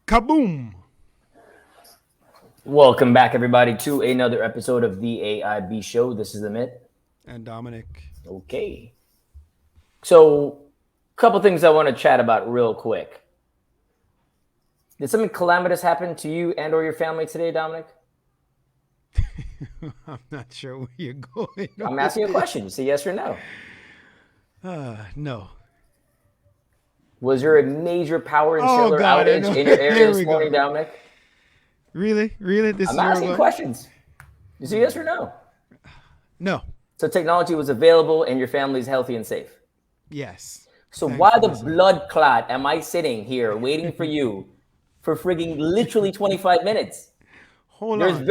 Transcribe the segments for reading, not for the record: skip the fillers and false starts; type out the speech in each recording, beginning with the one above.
Kaboom! Welcome back, everybody, to another episode of the AIB Show. This is Amit. And Dominic. Okay. So, a couple things I want to chat about real quick. Did something calamitous happen to you and or your family today, Dominic? I'm not sure where you're going. I'm asking you a question. Say yes or no. No. Was there a major power and chiller outage in your area this morning, Dominic? Really? I'm asking questions. You say yes or no? No. So technology was available and your family's healthy and safe? Yes. So why the blood clot am I sitting here waiting for you for frigging literally 25 minutes? Hold on.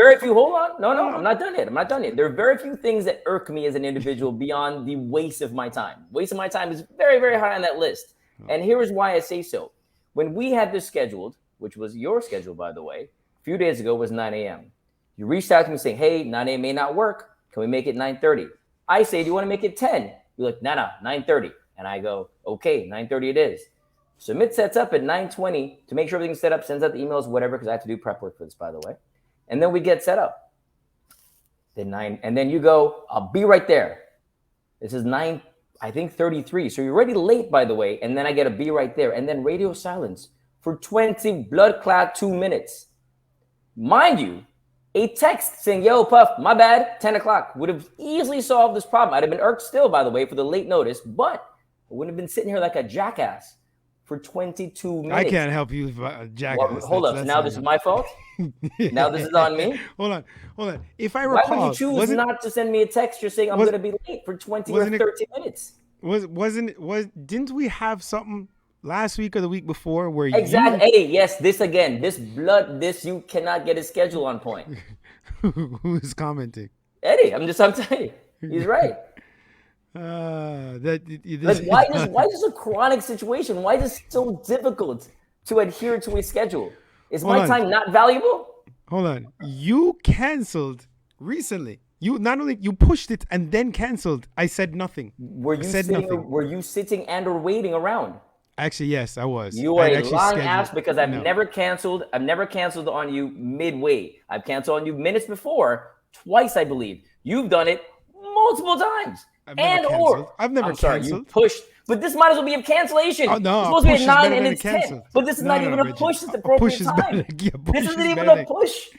No, I'm not done yet. There are very few things that irk me as an individual beyond the waste of my time. Waste of my time is very, very high on that list. And here is why I say so. When we had this scheduled, which was your schedule, by the way, a few days ago was 9 a.m. You reached out to me saying, hey, 9 a.m. may not work. Can we make it 9:30? I say, do you want to make it 10? You're like, no, 9:30. And I go, okay, 9:30 it is. So Amit sets up at 9:20 to make sure everything's set up, sends out the emails, whatever, because I have to do prep work for this, by the way. And then we get set up. And then you go, I'll be right there. This is 33. So you're already late, by the way. And then I get a be right there. And then radio silence for 20 blood clot 2 minutes. Mind you, a text saying, yo, Puff, my bad, 10 o'clock would have easily solved this problem. I'd have been irked still, by the way, for the late notice, but I wouldn't have been sitting here like a jackass for 22 minutes. I can't help you, jackass. Well, hold up. So now this is my fault? Now this is on me? Hold on. If I recall, why would you choose not to send me a text? You're saying I'm going to be late for 20 or 30 minutes. Didn't we have something last week or the week before where exactly? Hey, yes, this again. This you cannot get his schedule on point. Who's commenting? Eddie, I'm telling you. He's right. Why is this a chronic situation? Why is it so difficult to adhere to a schedule? Is my time not valuable? Hold on. You canceled recently. You not only you pushed it and then canceled. I said nothing. Were you sitting and or waiting around? Actually, yes, I was. You are a lying ass because I've never canceled on you midway. I've canceled on you minutes before, twice, I believe. You've done it multiple times. I've never canceled. You pushed. But this might as well be a cancellation. Oh, no, it's supposed to be a 9 and it's 10. But this is not even a push at the appropriate time. This isn't even a push.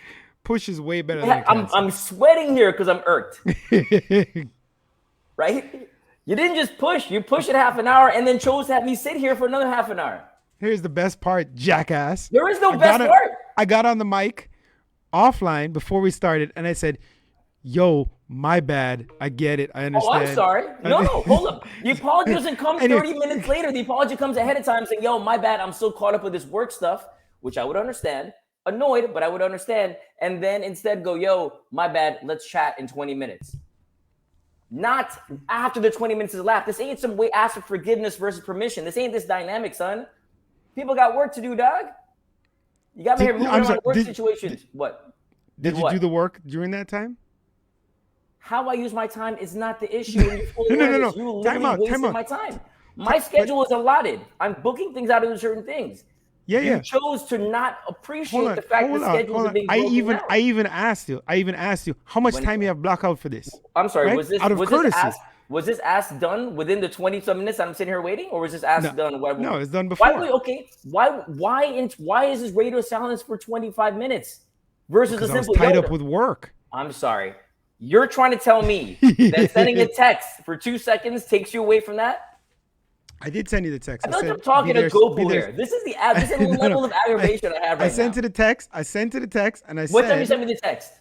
Push is way better than a cancel. I'm sweating here because I'm irked. Right? You didn't just push. You pushed it half an hour and then chose to have me sit here for another half an hour. Here's the best part, jackass. There is no best part. I got on the mic offline before we started and I said, yo, my bad. I get it. I understand. Oh, I'm sorry. No, hold up. The apology doesn't come 30 minutes later. The apology comes ahead of time saying, yo, my bad. I'm still caught up with this work stuff, which I would understand. Annoyed, but I would understand. And then instead go, yo, my bad. Let's chat in 20 minutes. Not after the 20 minutes is elapsed. This ain't some way ask for forgiveness versus permission. This ain't this dynamic, son. People got work to do, dog. You got me here moving on work situations. What? Did you do the work during that time? How I use my time is not the issue. No. You literally wasted my time. My schedule is allotted. I'm booking things out of certain things. Yeah. You chose to not appreciate the fact that schedules are being broken out. I even asked you how much time you have blocked out for this. I'm sorry. Right? Was this ask done within the 20-some minutes that I'm sitting here waiting, or was this ask done? No, it's done before. Why is this radio silence for 25 minutes versus a simple? I was tied up with work. I'm sorry. You're trying to tell me that sending a text for 2 seconds takes you away from that? I did send you the text. I feel like I'm talking to Goku here. This is the level of aggravation I have right now. I sent to the text, and I said... What time you sent me the text?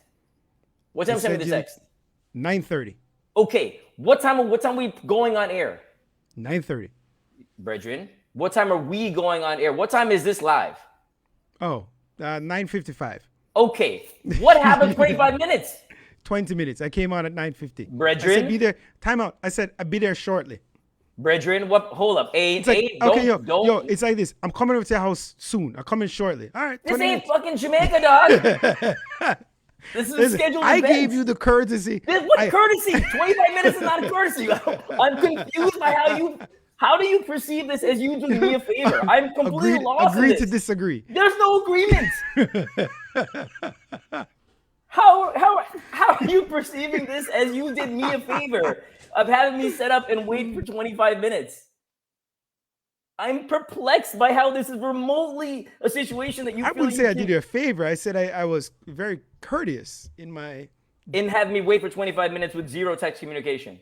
9:30. Okay. What time are we going on air? 9:30. Brethren, what time are we going on air? What time is this live? 9:55. Okay. What happened 25 minutes? 20 minutes. I came on at 9:50. Brethren. I said, be there. Time out. I said, I'll be there shortly. Brethren, what? Hold up. It's like this. I'm coming over to your house soon. I'm coming shortly. All right. This ain't fucking Jamaica, dog. This is a scheduled event. I gave you the courtesy. Courtesy? 25 minutes is not a courtesy. I'm confused by how you How do you perceive this as you doing me a favor? I'm completely lost. Agree to disagree. There's no agreement. How are you perceiving this as you did me a favor of having me set up and wait for 25 minutes? I'm perplexed by how this is remotely a situation that you. I wouldn't say I did you a favor. I said I was very courteous in having me wait for 25 minutes with zero text communication.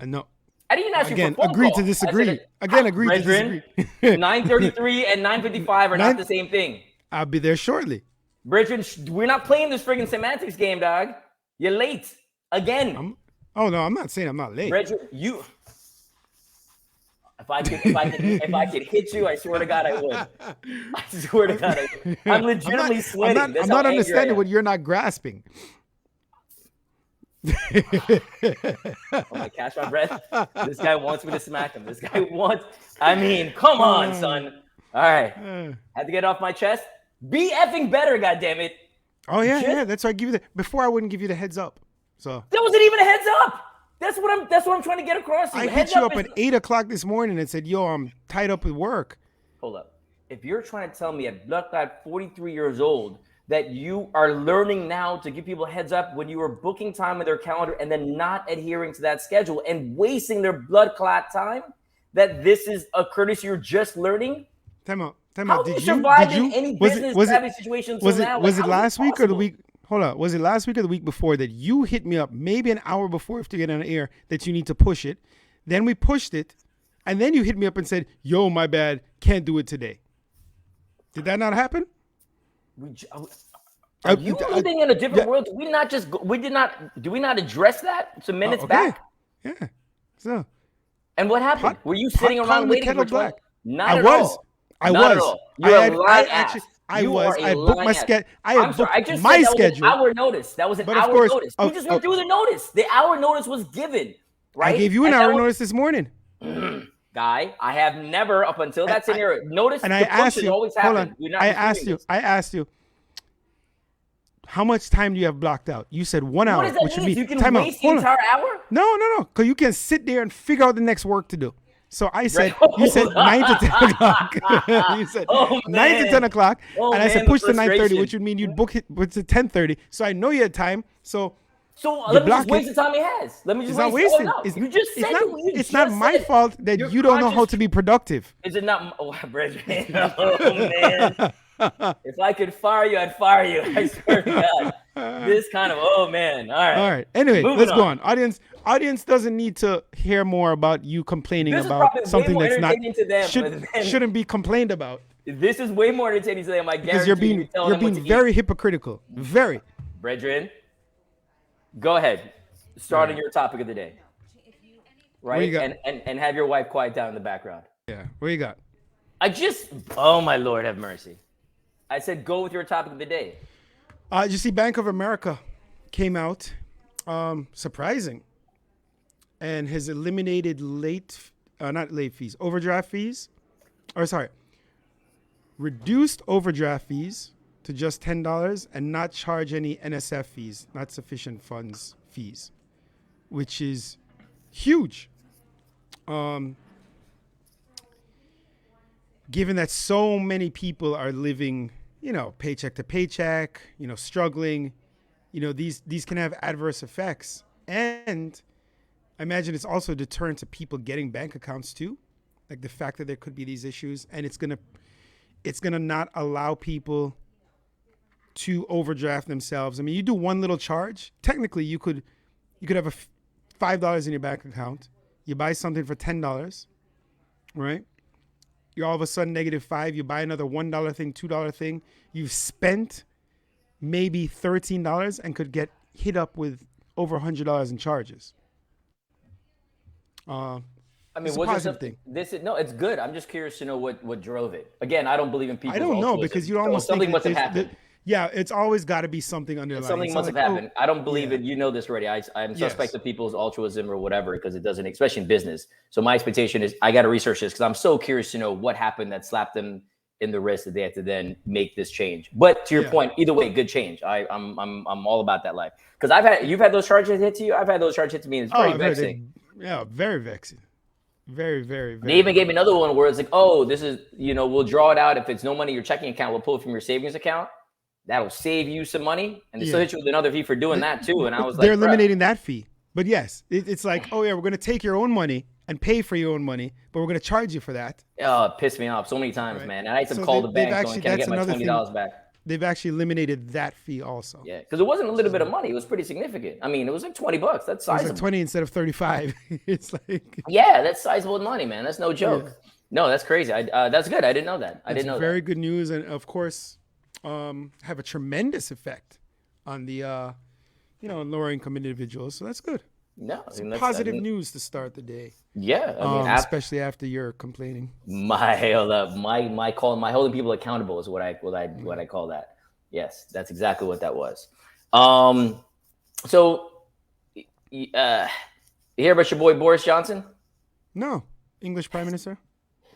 No. I didn't ask you for a phone agree call. to disagree. Agree to disagree. 9:33 and 9:55 are not the same thing. I'll be there shortly. Bridget, we're not playing this friggin' semantics game, dog. You're late again. I'm not saying I'm not late. Bridget, you. If I could hit you, I swear to God I would. I swear to God I would. I'm legitimately sweating. I'm not understanding what you're not grasping. I catch my breath. This guy wants me to smack him. Come on, son. All right. Had to get it off my chest. Be effing better, goddammit. Oh yeah. That's why I give you before I wouldn't give you the heads up. So that wasn't even a heads up. That's what I'm trying to get across to you. I hit you up at 8 o'clock this morning and said, yo, I'm tied up with work. Hold up. If you're trying to tell me at blood clot 43 years old that you are learning now to give people a heads up when you are booking time in their calendar and then not adhering to that schedule and wasting their blood clot time, that this is a courtesy you're just learning? Time out. How do you survive in any business-savvy situation until now? Was it last week or the week? Hold on. Was it last week or the week before that you hit me up maybe an hour before if to get on the air that you need to push it? Then we pushed it. And then you hit me up and said, yo, my bad. Can't do it today. Did that not happen? Are you living in a different world? Do we not address that some minutes back? Yeah. So. And what happened? Were you sitting around waiting for black? Not at all. I was. You're a lying ass. I booked my schedule. I just said that was an hour notice. That was an hour notice. We just went through the notice. The hour notice was given, right? I gave you an hour notice this morning. Guy, I have never, up until that scenario, noticed and I asked you, always happen. I asked you, how much time do you have blocked out? You said 1 hour. What does that mean? You can waste the entire hour? No. Because you can sit there and figure out the next work to do. So I said, you said 9 to 10 o'clock. You said 9 to 10 o'clock. And I said, push to 9:30, which would mean you'd book it to 10:30. So I know you had time. So let me just waste the time he has. Let me just waste it. You just said it's not my fault that you don't know how to be productive. Is it not? Oh, Bridget. Oh, man. If I could fire you, I'd fire you. I swear to God. This kind of, oh, man. All right. Anyway, let's go on. Audience doesn't need to hear more about you complaining about something that's not shouldn't be complained about. This is way more entertaining to them. I guarantee you're being very hypocritical. Very. Brethren, go ahead. Start on your topic of the day. Right? And have your wife quiet down in the background. Yeah. What you got? Oh my Lord, have mercy. I said go with your topic of the day. You see, Bank of America came out, surprising, and has eliminated overdraft fees. Reduced overdraft fees to just $10 and not charge any NSF fees, not sufficient funds fees, which is huge. Given that so many people are living, paycheck to paycheck, struggling, these can have adverse effects. And I imagine it's also a deterrent to people getting bank accounts too. Like the fact that there could be these issues, and it's gonna not allow people to overdraft themselves. I mean, you do one little charge, technically you could have $5 in your bank account. You buy something for $10, right? You're all of a sudden -5. You buy another $1 thing, $2 thing. You've spent maybe $13 and could get hit up with over $100 in charges. It's a positive thing. It's good. I'm just curious to know what drove it. Again, I don't believe in people. I don't know because you almost something must have happened. Yeah, it's always got to be something underlying. Something must have happened. I don't believe it. You know this already. I'm suspect of people's altruism or whatever because it doesn't, especially in business. So my expectation is I got to research this because I'm so curious to know what happened that slapped them in the wrist that they had to then make this change. But to your point, either way, good change. I'm all about that life because you've had those charges hit to you. I've had those charges hit to me. And it's very vexing. Very vexing. Very, very, very. They even gave another one where it's like, oh, this is, we'll draw it out. If it's no money in your checking account, we'll pull it from your savings account. That'll save you some money. And they still hit you with another fee for doing that too. And I was like, they're eliminating that fee. But yes, it's like, oh yeah, we're going to take your own money and pay for your own money, but we're going to charge you for that. Oh, it pissed me off so many times, man. And I had to call the bank going, can I get my $20 back? They've actually eliminated that fee also. Yeah, because it wasn't a little bit of money. It was pretty significant. I mean, it was like $20. That's sizable. It was like 20 instead of 35. It's like... Yeah, that's sizable money, man. That's no joke. Yeah. No, that's crazy. That's good. I didn't know that. I didn't know very that. Good news. And of course, have a tremendous effect on the, lower income individuals. So that's good. No, that's positive news to start the day. Yeah, I mean, especially after you're complaining. My holding people accountable is what I call that. Yes, that's exactly what that was. So, you hear about your boy Boris Johnson? No, English Prime Minister.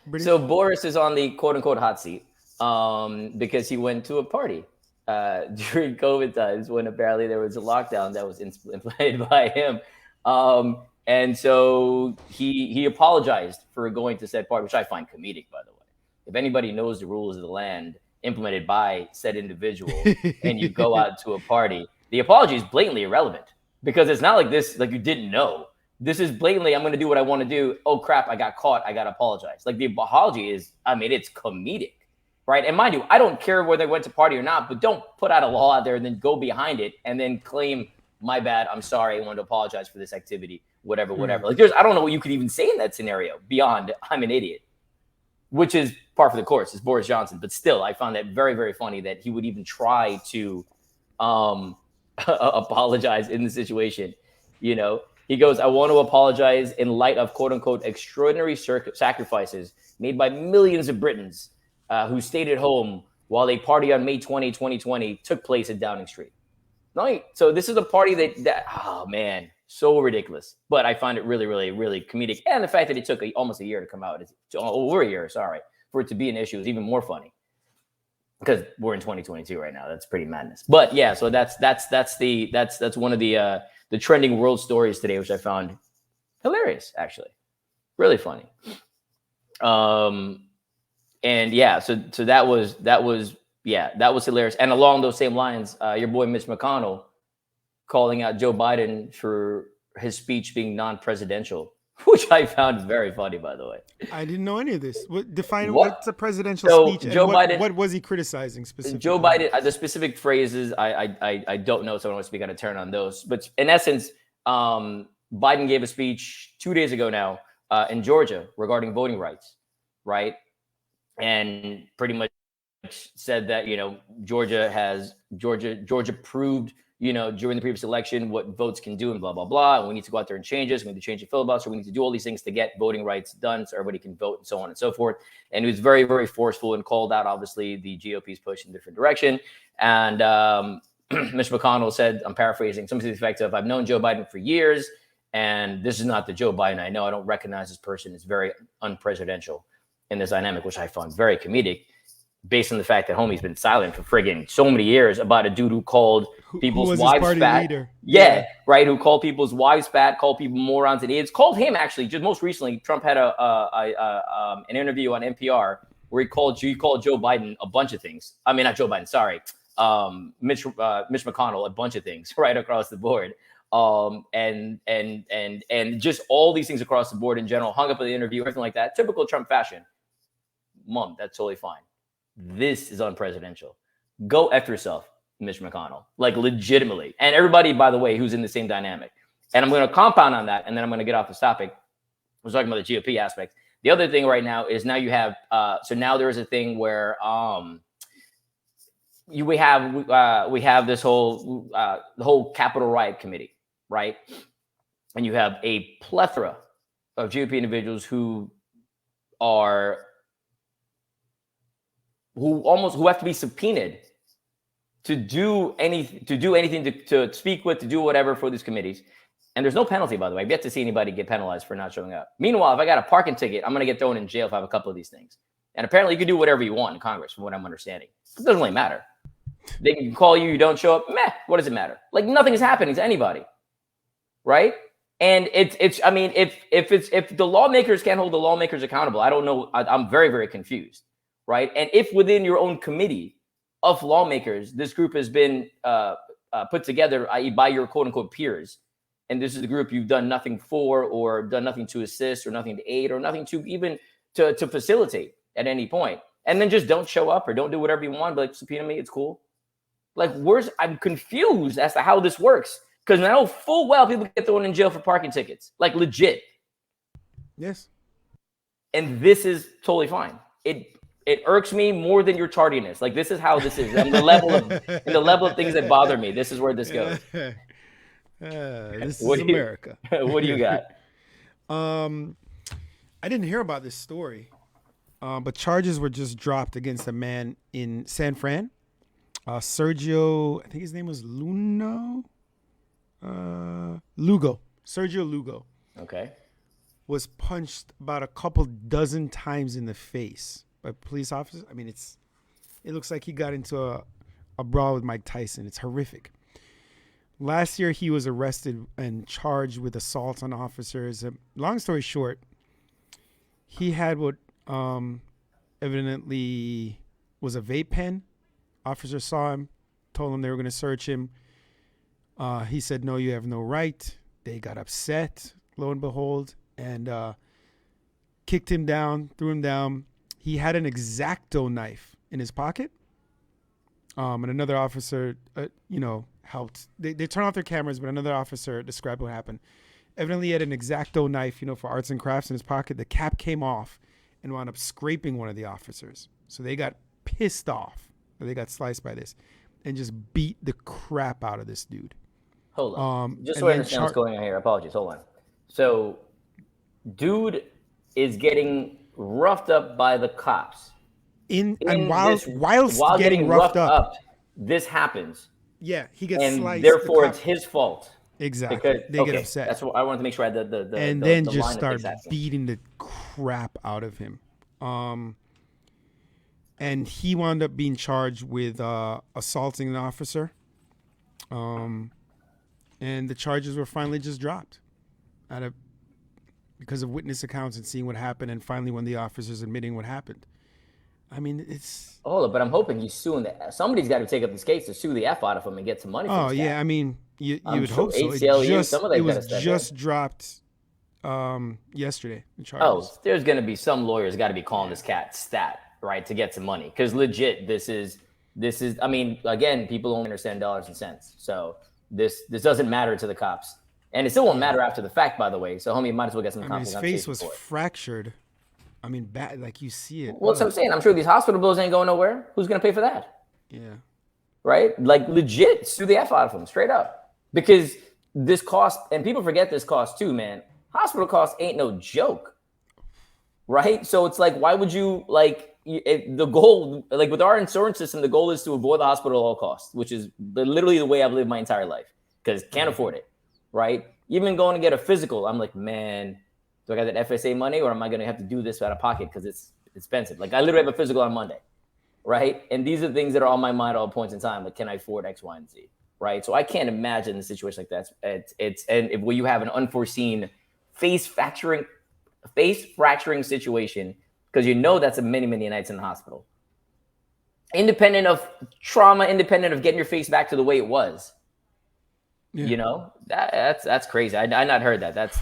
British? So Boris is on the quote unquote hot seat because he went to a party during COVID times when apparently there was a lockdown that was implemented by him. And so he apologized for going to said party, which I find comedic, by the way. If anybody knows the rules of the land implemented by said individual and you go out to a party, the apology is blatantly irrelevant because it's not like this, like you didn't know. This is blatantly, I'm going to do what I want to do. Oh, crap, I got caught. I got to apologize. Like the apology is, it's comedic, right? And mind you, I don't care whether they went to party or not, but don't put out a law out there and then go behind it and then claim, my bad, I'm sorry, I want to apologize for this activity, whatever. Like I don't know what you could even say in that scenario beyond I'm an idiot, which is par for the course. It's Boris Johnson. But still, I found that very, very funny that he would even try to apologize in the situation. He goes, I want to apologize in light of quote unquote extraordinary sacrifices made by millions of Britons who stayed at home while a party on May 20, 2020 took place at Downing Street. So this is a party that oh man, so ridiculous. But I find it really, really, really comedic. And the fact that it took almost a year to come out, over a year, for it to be an issue is even more funny. Because we're in 2022 right now. That's pretty madness. But yeah, so that's one of the trending world stories today, which I found hilarious, actually. Really funny. And yeah, so that was hilarious. And along those same lines, your boy Mitch McConnell calling out Joe Biden for his speech being non-presidential, which I found very funny, by the way. I didn't know any of this. Define what's a presidential speech. Joe Biden, what was he criticizing specifically? Joe Biden, the specific phrases, I don't know, so I don't want to speak out of turn on those. But in essence, Biden gave a speech 2 days ago now in Georgia regarding voting rights, right? And pretty much said that Georgia proved during the previous election what votes can do and blah blah blah, and we need to go out there and change this. We need to change the filibuster. We need to do all these things to get voting rights done so everybody can vote and so on and so forth. And he was very, very forceful and called out obviously the GOP's push in a different direction. And Mitch McConnell said, I'm paraphrasing, something to the effect of, I've known Joe Biden for years, and this is not the Joe Biden I know. I don't recognize this person. It's very unpresidential in this dynamic, which I found very comedic, based on the fact that homie's been silent for friggin' so many years about a dude who called people's wives fat. Leader. Yeah, right. Who called people's wives fat, called people morons and idiots. Called him actually. Just most recently, Trump had an interview on NPR where he called Joe Biden a bunch of things. I mean, not Joe Biden. Sorry, Mitch McConnell a bunch of things right across the board. And just all these things across the board in general. Hung up in the interview, everything like that. Typical Trump fashion. Mom, that's totally fine. This is unpresidential. Go F yourself, Mitch McConnell. Like legitimately. And everybody, by the way, who's in the same dynamic. And I'm going to compound on that, and then I'm going to get off this topic. I was talking about the GOP aspect. The other thing right now is now you have, so now there is a thing where we have this whole, the whole Capitol Riot Committee, right? And you have a plethora of GOP individuals who have to be subpoenaed to do anything to speak with, to do whatever for these committees. And there's no penalty, by the way. I've yet to see anybody get penalized for not showing up. Meanwhile, if I got a parking ticket, I'm going to get thrown in jail if I have a couple of these things. And apparently you can do whatever you want in Congress, from what I'm understanding. It doesn't really matter. They can call you, you don't show up. Meh, what does it matter? Like nothing is happening to anybody, right? And it's I mean, if the lawmakers can't hold the lawmakers accountable, I don't know. I'm very, very confused, right? And if within your own committee of lawmakers, this group has been put together, i.e., by your quote unquote peers, and this is the group you've done nothing for, or done nothing to assist, or nothing to aid, or nothing to even to facilitate at any point, and then just don't show up or don't do whatever you want, but like, subpoena me, it's cool. Like, I'm confused as to how this works. Because I know full well people get thrown in jail for parking tickets, like legit. Yes. And this is totally fine. It irks me more than your tardiness. Like, this is how this is. And the level of things that bother me. This is where this goes. This is America. What do you got? I didn't hear about this story, but charges were just dropped against a man in San Fran. Sergio, I think his name was Lugo. Sergio Lugo. Okay. Was punched about a couple dozen times in the face by police officers. I mean, it looks like he got into a brawl with Mike Tyson. It's horrific. Last year, he was arrested and charged with assault on officers. Long story short, he had what evidently was a vape pen. Officers saw him, told him they were going to search him. He said, no, you have no right. They got upset, lo and behold, and kicked him down, threw him down. He had an X-Acto knife in his pocket. And another officer, helped. They turned off their cameras, but another officer described what happened. Evidently, he had an X-Acto knife, for arts and crafts in his pocket. The cap came off and wound up scraping one of the officers. So they got pissed off. They got sliced by this and just beat the crap out of this dude. Hold on. Just so I understand what's going on here. Apologies. Hold on. So, dude is getting roughed up by the cops. While getting roughed up, this happens. Yeah, he gets sliced. And therefore, it's his fault. Exactly. Because they get upset. That's what I wanted to make sure I had and then just start beating the crap out of him. And he wound up being charged with assaulting an officer. And the charges were finally just dropped because of witness accounts and seeing what happened, and finally when the officers admitting what happened. I mean, it's... Oh, but I'm hoping he's suing somebody's got to take up this case to sue the F out of him and get some money from his I mean, you would hope so. It was just dropped yesterday. The charges. Oh, there's going to be some lawyers got to be calling this cat stat, right, to get some money. Because legit, this is, I mean, again, people only understand dollars and cents. So this doesn't matter to the cops. And it still won't matter after the fact, by the way. So, homie, you might as well get some compensation. His face was fractured. I mean, bad, like you see it. Well, that's what I'm saying. I'm sure these hospital bills ain't going nowhere. Who's going to pay for that? Yeah. Right? Like, legit, sue the F out of them, straight up. Because this cost, and people forget this cost too, man. Hospital costs ain't no joke. Right? So it's like, why would you, the goal, like with our insurance system, the goal is to avoid the hospital at all costs, which is literally the way I've lived my entire life because can't afford it. Right? Even going to get a physical, I'm like, man, do I got that FSA money or am I going to have to do this out of pocket because it's expensive? Like I literally have a physical on Monday, right? And these are things that are on my mind at all points in time. Like, can I afford X, Y, and Z, right? So I can't imagine a situation like that. Where you have an unforeseen face fracturing situation because that's a many nights in the hospital. Independent of trauma, independent of getting your face back to the way it was. Yeah. That's crazy. I not heard that. That's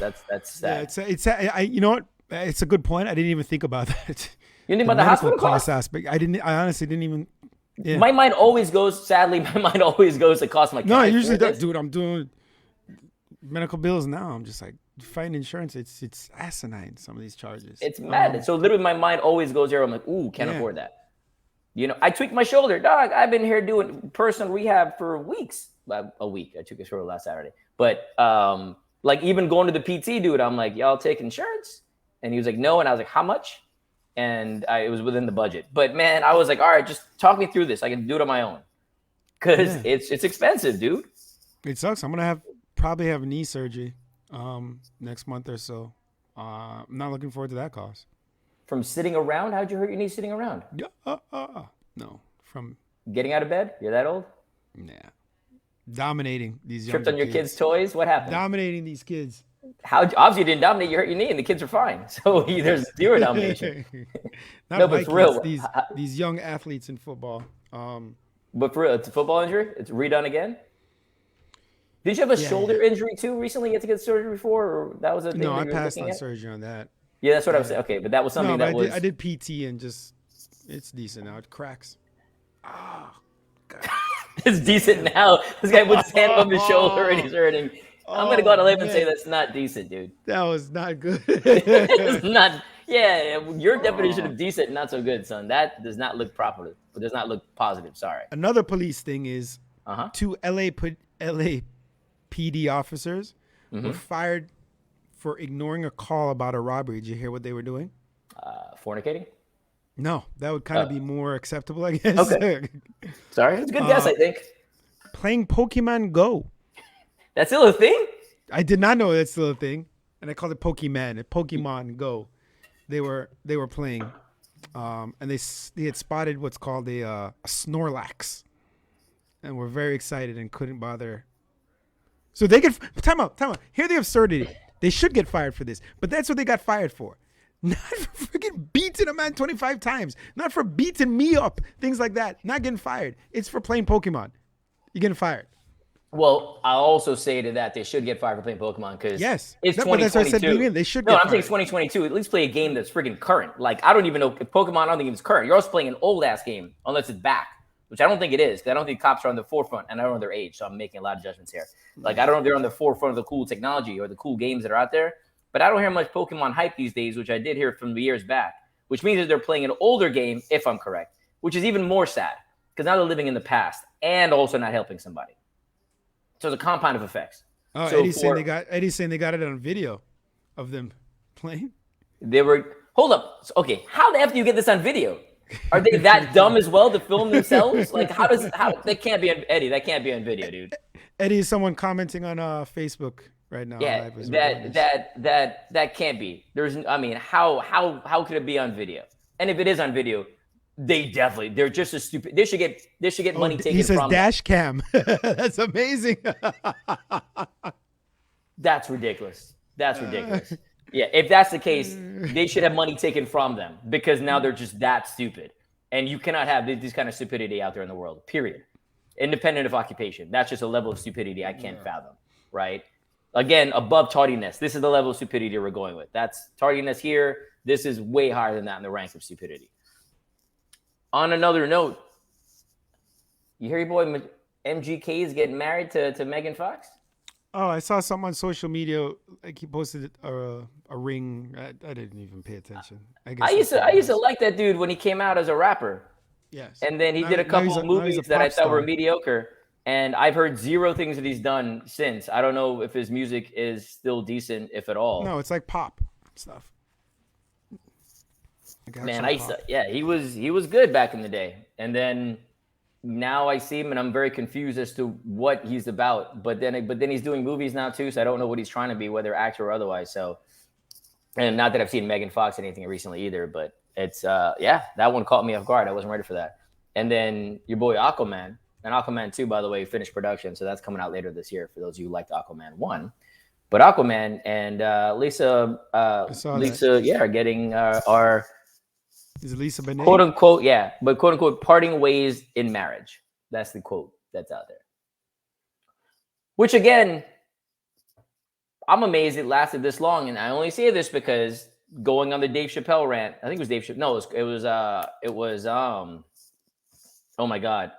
sad. Yeah, you know what? It's a good point. I didn't even think about that. You think about the hospital cost aspect. I honestly didn't even. Yeah. My mind always goes. Sadly, my mind always goes to cost. No, I usually don't, dude. I'm doing medical bills now. I'm just like fighting insurance. It's asinine. Some of these charges. It's mad. So literally, my mind always goes there. I'm like, ooh, can't afford that. I tweaked my shoulder, dog. I've been here doing personal rehab for weeks. A week. I took a shoulder last Saturday. But even going to the PT, dude, I'm like, y'all take insurance? And he was like, no. And I was like, how much? And it was within the budget. But man, I was like, all right, just talk me through this. I can do it on my own. Because it's expensive, dude. It sucks. I'm going to probably have knee surgery next month or so. I'm not looking forward to that cost. From sitting around? How'd you hurt your knee sitting around? No. From getting out of bed? You're that old? Nah. Dominating these young tripped on your kids' toys? What happened? Dominating these kids. Obviously you didn't dominate. You hurt your knee, and the kids are fine. So there's zero domination. Not No, my but for real, kids, these young athletes in football. But for real, it's a football injury. It's redone again. Did you have a shoulder injury too recently? You had to get surgery for, or that was a thing? No, that I you were passed looking on at? surgery on that. Yeah, that's what I was saying. Okay, but that was something that was. I did PT and just it's decent now. It cracks. It's decent now. This guy puts his hand on his shoulder and he's hurting. I'm gonna go out on a limb and say that's not decent, dude. That was not good. It's not. Yeah, your definition of decent, not so good, son. That does not look proper. It does not look positive. Sorry. Another police thing is two LAPD officers were fired for ignoring a call about a robbery. Did you hear what they were doing? Fornicating? No, that would kind of be more acceptable, I guess. Okay. Sorry, it's a good guess, I think. Playing Pokemon Go. That's still a thing? I did not know that's still a thing, and I called it Pokemon Go. They were playing, and they had spotted what's called a Snorlax, and were very excited and couldn't bother. So they get time out. Hear the absurdity. They should get fired for this, but that's what they got fired for. Not for freaking beating a man 25 times. Not for beating me up. Things like that. Not getting fired. It's for playing Pokemon. You're getting fired. Well, I'll also say to that they should get fired for playing Pokemon because yes, it's 2022. That's what I said. They should. No, I'm saying it's 2022. At least play a game that's freaking current. Like I don't even know if Pokemon. I don't think it's current. You're also playing an old ass game unless it's back, which I don't think it is because I don't think cops are on the forefront and I don't know their age. So I'm making a lot of judgments here. Like I don't know if they're on the forefront of the cool technology or the cool games that are out there. But I don't hear much Pokemon hype these days, which I did hear from the years back, which means that they're playing an older game, if I'm correct, which is even more sad because now they're living in the past and also not helping somebody. So it's a compound of effects. Oh, so Eddie's saying they got it on video of them playing. They were hold up. Okay, how the F do you get this on video? Are they that dumb as well to film themselves? Like how that can't be on Eddie, that can't be on video, dude. Eddie is someone commenting on Facebook. Right now, yeah, that can't be. How could it be on video? And if it is on video, they're just as stupid. They should get money taken from them. He says dash cam. That's amazing. That's ridiculous. Yeah, if that's the case, they should have money taken from them because now they're just that stupid. And you cannot have this kind of stupidity out there in the world. Period. Independent of occupation. That's just a level of stupidity I can't fathom. Right. Again, above tardiness. This is the level of stupidity we're going with. That's tardiness here. This is way higher than that in the rank of stupidity. On another note, you hear your boy MGK is getting married to Megan Fox? Oh, I saw something on social media. Like he posted a ring. I didn't even pay attention. I used to like that dude when he came out as a rapper. Yes. And then he did a couple of movies that I thought were mediocre. And I've heard zero things that he's done since. I don't know if his music is still decent, if at all. No, it's like pop stuff. Man, he was good back in the day. And then now I see him and I'm very confused as to what he's about. But then he's doing movies now too, so I don't know what he's trying to be, whether actor or otherwise. So, and not that I've seen Megan Fox anything recently either, but it's that one caught me off guard. I wasn't ready for that. And then your boy Aquaman. And Aquaman 2, by the way, finished production. So that's coming out later this year for those of you who liked Aquaman 1. But Aquaman and Lisa, are getting our is it Lisa Bonet? Quote unquote, yeah, but quote unquote parting ways in marriage. That's the quote that's out there. Which again, I'm amazed it lasted this long, and I only say this because going on the Dave Chappelle rant, I think it was Dave Chappelle. No, it was oh my God.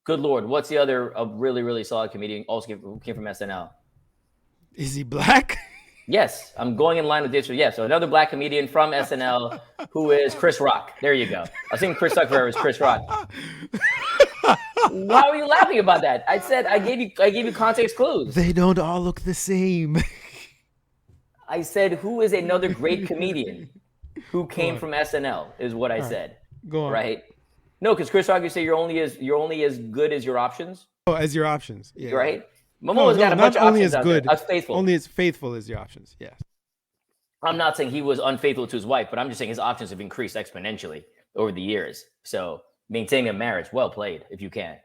Good Lord. What's the other really, really solid comedian also came from SNL? Is he black? Yes. I'm going in line with this. Yeah. So another black comedian from SNL who is Chris Rock. There you go. I was thinking Chris Rock forever is Chris Rock. Why are you laughing about that? I said I gave you context clues. They don't all look the same. I said who is another great comedian who came from SNL is what I said. Go on. Right? No, because Chris Rock, you say you're only as good as your options. Oh, as your options. Yeah. Right? Momoa's got a bunch of options as good, out there. As faithful. Only as faithful as your options. Yes. I'm not saying he was unfaithful to his wife, but I'm just saying his options have increased exponentially over the years. So maintaining a marriage, well played, if you can.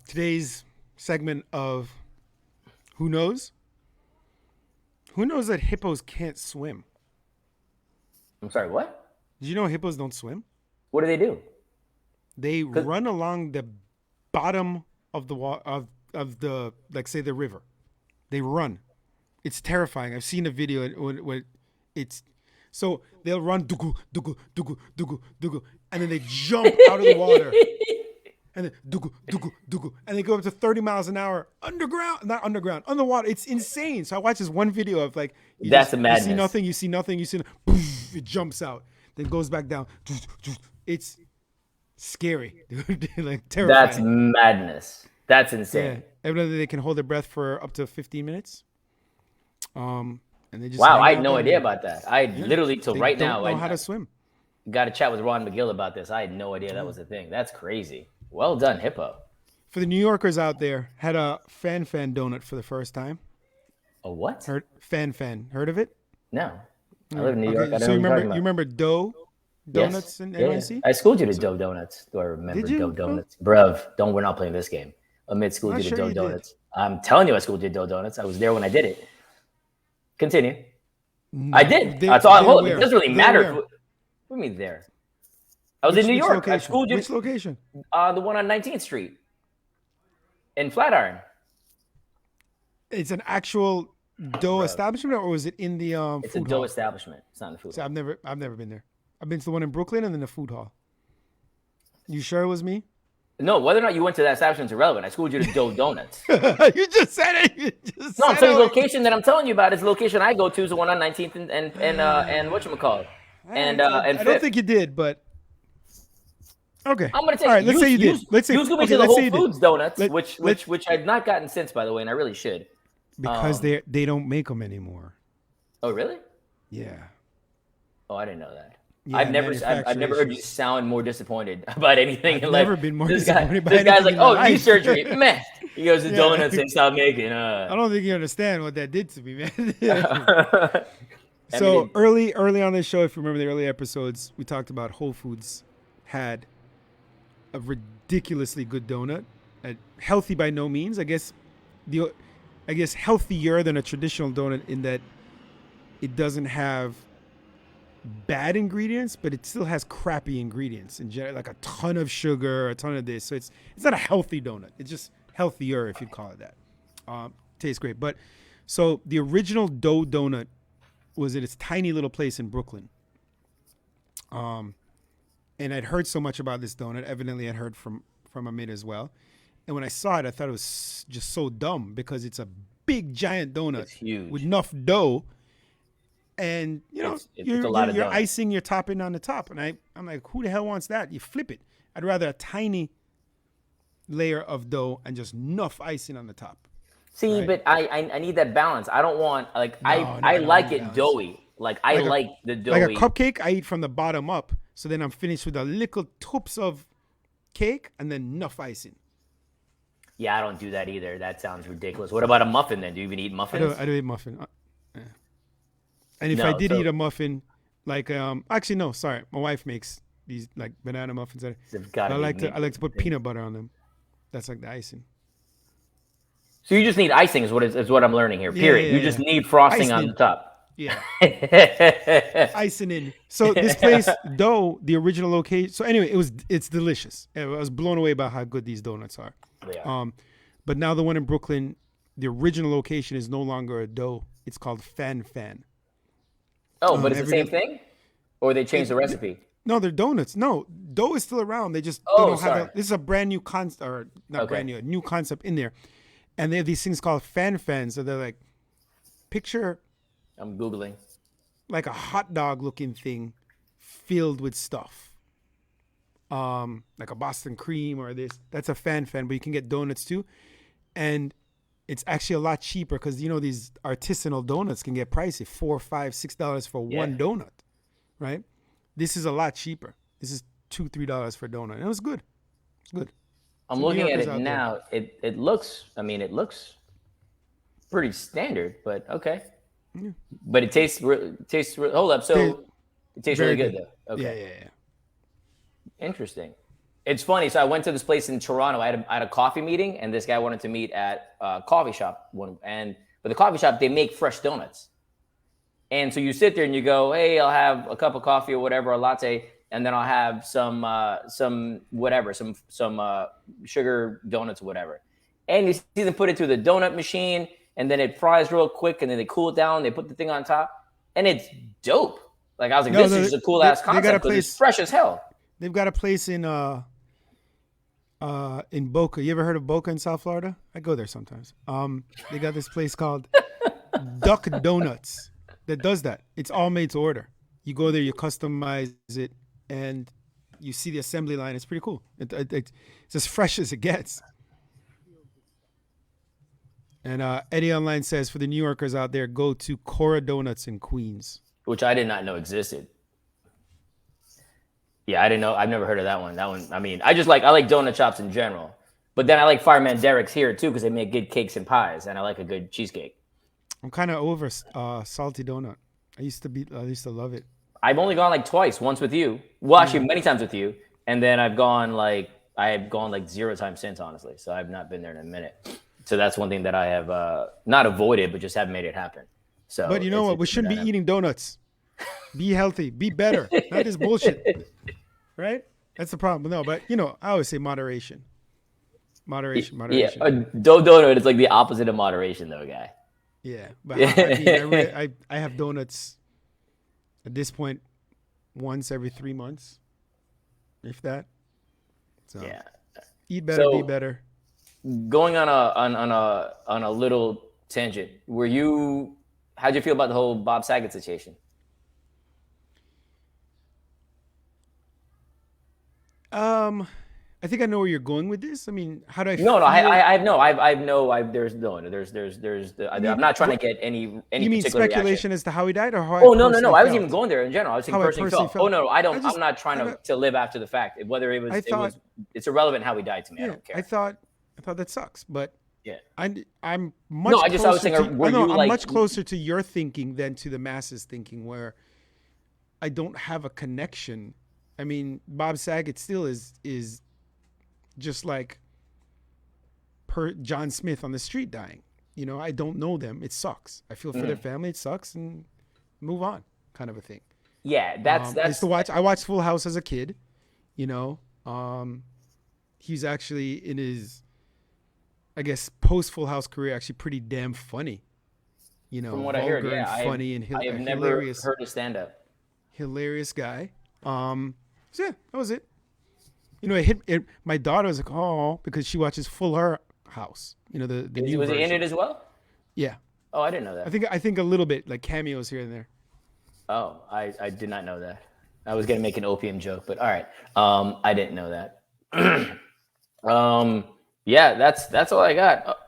Today's segment of Who knows? Who knows that hippos can't swim? I'm sorry, what? Did you know hippos don't swim? What do they do? They run along the bottom of the of the, like, say, the river. They run. It's terrifying. I've seen a video when it's so they'll run dugu dugu dugu dugu dugu, and then they jump out of the water, and then dugu dugu dugu, and they go up to 30 miles an hour underwater. It's insane. So I watched this one video of, like, that's a madness. You see nothing. Poof, it jumps out, then goes back down. It's scary, dude. Like, terrifying. That's madness. That's insane. Yeah. Evidently, they can hold their breath for up to 15 minutes. And they just wow, I had no idea about that. I literally till right now know how to swim. Got to chat with Ron McGill about this. I had no idea that was a thing. That's crazy. Well done, Hippo. For the New Yorkers out there, had a fan donut for the first time. A what? Fan. Heard of it? No. I live in New York. I don't so you remember dough donuts in NYC? I schooled you to dough donuts. Do I remember dough donuts? Bruv, we're not playing this game. Amit schooled you to dough donuts. I'm telling you, I schooled you to dough donuts. I was there when I did it. Continue. I did. That's all. It doesn't really matter. What do you mean there? I was in New York. I schooled you. Which location? The one on 19th Street in Flatiron. It's an actual dough establishment, or was it in the It's food a dough hall? establishment. It's not in the food hall. I've never been there. I've been to the one in Brooklyn and then the food hall. You sure it was me? No, whether or not you went to that establishment is irrelevant. I schooled you to dough donuts. You just said it. No, I'm saying the location that I'm telling you about is the location I go to, is the one on 19th and whatchamacallit. I don't think you did, but okay. I'm gonna take. All right, let's say you did. Let's say you to the Whole Foods donuts, which I've not gotten since, by the way, and I really should. Because they don't make them anymore. Oh, really? Yeah. Oh, I didn't know that. Yeah, I've never heard you sound more disappointed about anything in life. Never been more disappointed by this guy's anything like, in knee surgery, meh. He goes to donuts and stop making. I don't think you understand what that did to me, man. So early on this show, if you remember the early episodes, we talked about Whole Foods had a ridiculously good donut. Healthy by no means. I guess healthier than a traditional donut in that it doesn't have bad ingredients, but it still has crappy ingredients in general, like a ton of sugar, a ton of this. So it's not a healthy donut. It's just healthier, if you call it that. Tastes great. But so the original dough donut was at its tiny little place in Brooklyn. And I'd heard so much about this donut. Evidently, I'd heard from Amit as well. And when I saw it, I thought it was just so dumb because it's a big, giant donut. It's huge. With enough dough. And, you're icing your topping on the top. And I'm like, who the hell wants that? You flip it. I'd rather a tiny layer of dough and just enough icing on the top. See, right? But I need that balance. I don't want, I like it doughy. Like the doughy. Like a cupcake, I eat from the bottom up. So then I'm finished with a little toops of cake and then enough icing. Yeah, I don't do that either. That sounds ridiculous. What about a muffin then? Do you even eat muffins? I do eat muffin. Yeah. And if I did eat a muffin, like actually no, sorry, my wife makes these like banana muffins. I like to put peanut butter on them. That's like the icing. So you just need icing is what I'm learning here. Period. Yeah. You just need frosting on the top. Yeah. Icing in. So this place, though, the original location. So anyway, it's delicious. I was blown away by how good these donuts are. They are. But now the one in Brooklyn, the original location is no longer a dough. It's called Fan. Oh, but it's the same thing? Or they changed the recipe? No, they're donuts. No, dough is still around. They just don't have this is a brand new concept, or not brand new, a new concept in there. And they have these things called Fan. So they're like, picture. I'm Googling. Like a hot dog looking thing filled with stuff. Like a Boston cream or this. That's a fan, but you can get donuts too. And it's actually a lot cheaper because, these artisanal donuts can get pricey, $4, $5, $6 for one donut, right? This is a lot cheaper. This is $2, $3 for a donut. And it was good. It's good. I'm looking at it now. It looks pretty standard, but okay. Yeah. But it tastes hold up. So it tastes really good though. Okay. Yeah. Interesting. It's funny. So I went to this place in Toronto. I had a coffee meeting, and this guy wanted to meet at a coffee shop. But the coffee shop, they make fresh donuts. And so you sit there and you go, hey, I'll have a cup of coffee or whatever, a latte, and then I'll have some sugar donuts or whatever. And you see them put it through the donut machine, and then it fries real quick, and then they cool it down. They put the thing on top, and it's dope. Like I was like, this is just a cool ass concept because it's fresh as hell. They've got a place in Boca. You ever heard of Boca in South Florida? I go there sometimes. They got this place called Duck Donuts that does that. It's all made to order. You go there, you customize it, and you see the assembly line. It's pretty cool. It's as fresh as it gets. And Eddie Online says, for the New Yorkers out there, go to Cora Donuts in Queens. Which I did not know existed. Yeah, I didn't know. I've never heard of that one. I mean, I like donut shops in general. But then I like Fireman Derek's here, too, because they make good cakes and pies. And I like a good cheesecake. I'm kind of over salty donut. I used to love it. I've only gone like twice. Once with you. Well, actually, many times with you. And then I've gone like 0 times since, honestly. So I've not been there in a minute. So that's one thing that I have not avoided, but just haven't made it happen. So, but you know what? We shouldn't be eating donuts. Be healthy. Be better. Not this bullshit. Right? That's the problem. No, but I always say moderation. Moderation. Yeah, a donut is like the opposite of moderation, though, guy. Yeah, but I have donuts at this point once every 3 months, if that. So yeah, eat better, be better. Going on a little tangent, how'd you feel about the whole Bob Saget situation? I think I know where you're going with this. I mean, how do I? No, I'm not trying to get any. You mean speculation reaction as to how he died, or how? Oh no! I wasn't even going there in general. I was saying personally felt. Oh no, I don't. I'm not trying to live after the fact. Whether it's irrelevant how he died to me. Yeah, I don't care. I thought that sucks, but yeah, I'm much. I'm much closer to your thinking than to the masses thinking, where I don't have a connection. I mean, Bob Saget still is just like John Smith on the street dying. I don't know them. It sucks. I feel for their family. It sucks, and move on, kind of a thing. Yeah, that's. I used to watch. I watched Full House as a kid. He's actually in his, I guess, post Full House career actually pretty damn funny. From what I heard, funny and I have never heard a stand up. Hilarious guy. So yeah, that was it. It hit. My daughter was like, "Oh," because she watches Fuller House. The new was version. he in it as well? Yeah. Oh, I didn't know that. I think a little bit, like cameos here and there. Oh, I did not know that. I was gonna make an opium joke, but all right. I didn't know that. Yeah, that's all I got.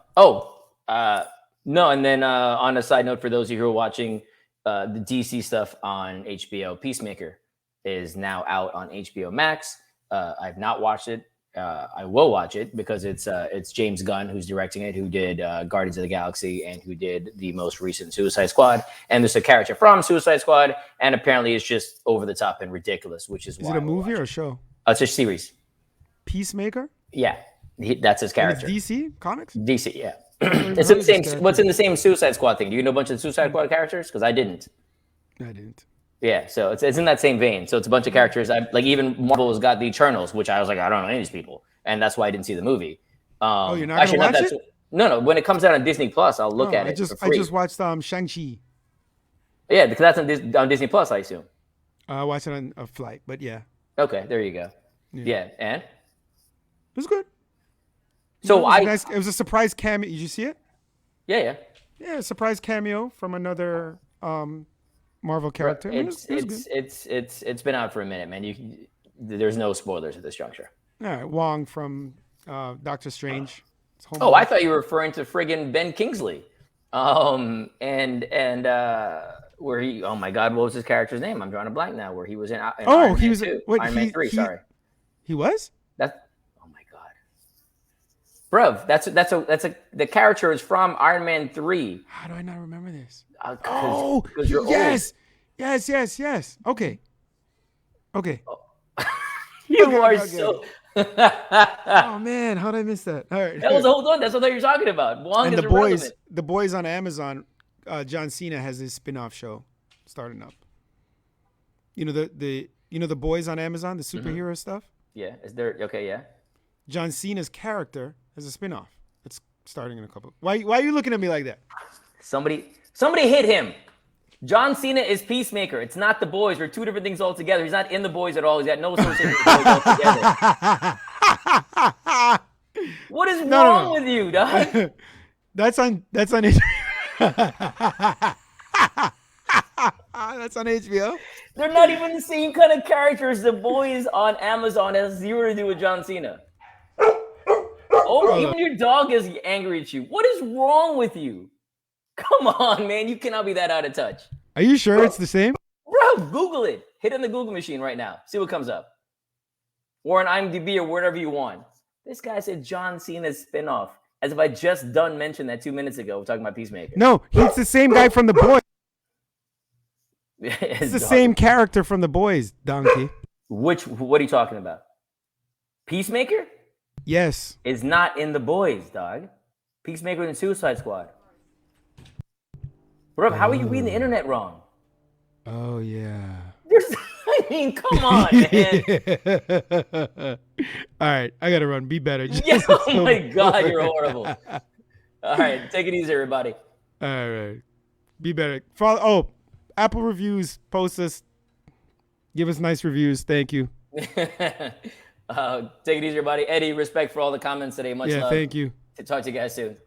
No, and then on a side note, for those of you who are watching the DC stuff on HBO, Peacemaker is now out on HBO Max. I've not watched it. I will watch it because it's James Gunn who's directing it, who did Guardians of the Galaxy and who did the most recent Suicide Squad. And there's a character from Suicide Squad, and apparently it's just over the top and ridiculous, which is why. Is it a movie or a show? It's a series. Peacemaker? Yeah, that's his character. And it's DC Comics? DC, yeah. It's the same. What's in the same Suicide Squad thing? Do you know a bunch of Suicide Squad characters? Because I didn't. I didn't. Yeah, so it's in that same vein. So it's a bunch of characters. Even Marvel has got the Eternals, which I was like, I don't know any of these people, and that's why I didn't see the movie. You're not gonna watch it? No. When it comes out on Disney Plus, I'll look at it. I just watched Shang-Chi. Yeah, because that's on Disney Plus, I assume. I watched it on a flight, but yeah. Okay, there you go. Yeah, and it was good. So it was a surprise cameo. Did you see it? Yeah. Yeah, a surprise cameo from another Marvel character. It's been out for a minute, man. There's no spoilers at this juncture. All right, Wong from Doctor Strange. I thought you were referring to friggin' Ben Kingsley, and where he. Oh my God, what was his character's name? I'm drawing a blank now. Where he was in. Iron Man 2. Iron Man 3. Sorry. He was. Oh my God, bruv. The character is from Iron Man 3. How do I not remember this? Because you're yes. Old. Yes. Okay. You are so. Oh man, how did I miss that? All right. That was hold on. That's what you're talking about. Wong And is irrelevant. the boys on Amazon. John Cena has his spin-off show starting up. You know the boys on Amazon, the superhero stuff. Yeah, is there? Okay, yeah. John Cena's character has a spin-off. It's starting in a couple. Why are you looking at me like that? Somebody hit him. John Cena is Peacemaker. It's not the boys. They're two different things altogether. He's not in the boys at all. He's got no association with the boys altogether. What is wrong with you, dog? That's on HBO. That's on HBO. They're not even the same kind of characters. The boys on Amazon has zero to do with John Cena. Oh, even your dog is angry at you. What is wrong with you? Come on, man. You cannot be that out of touch. Are you sure it's the same? Bro, Google it. Hit it in the Google machine right now. See what comes up. Or on IMDb or wherever you want. This guy said John Cena's spinoff. As if I just mentioned that 2 minutes ago. We're talking about Peacemaker. No, he's the same guy from The Boys. It's the same character from The Boys, donkey. What are you talking about? Peacemaker? Yes. Is not in The Boys, dog. Peacemaker and Suicide Squad. Bro, how are you reading the internet wrong? Oh, yeah. I mean, come on, man. All right, I got to run. Be better. Oh, my God, you're horrible. All right, take it easy, everybody. All right. Be better. Follow. Apple reviews. Post us. Give us nice reviews. Thank you. Take it easy, everybody. Eddie, respect for all the comments today. Much love. Thank you. Talk to you guys soon.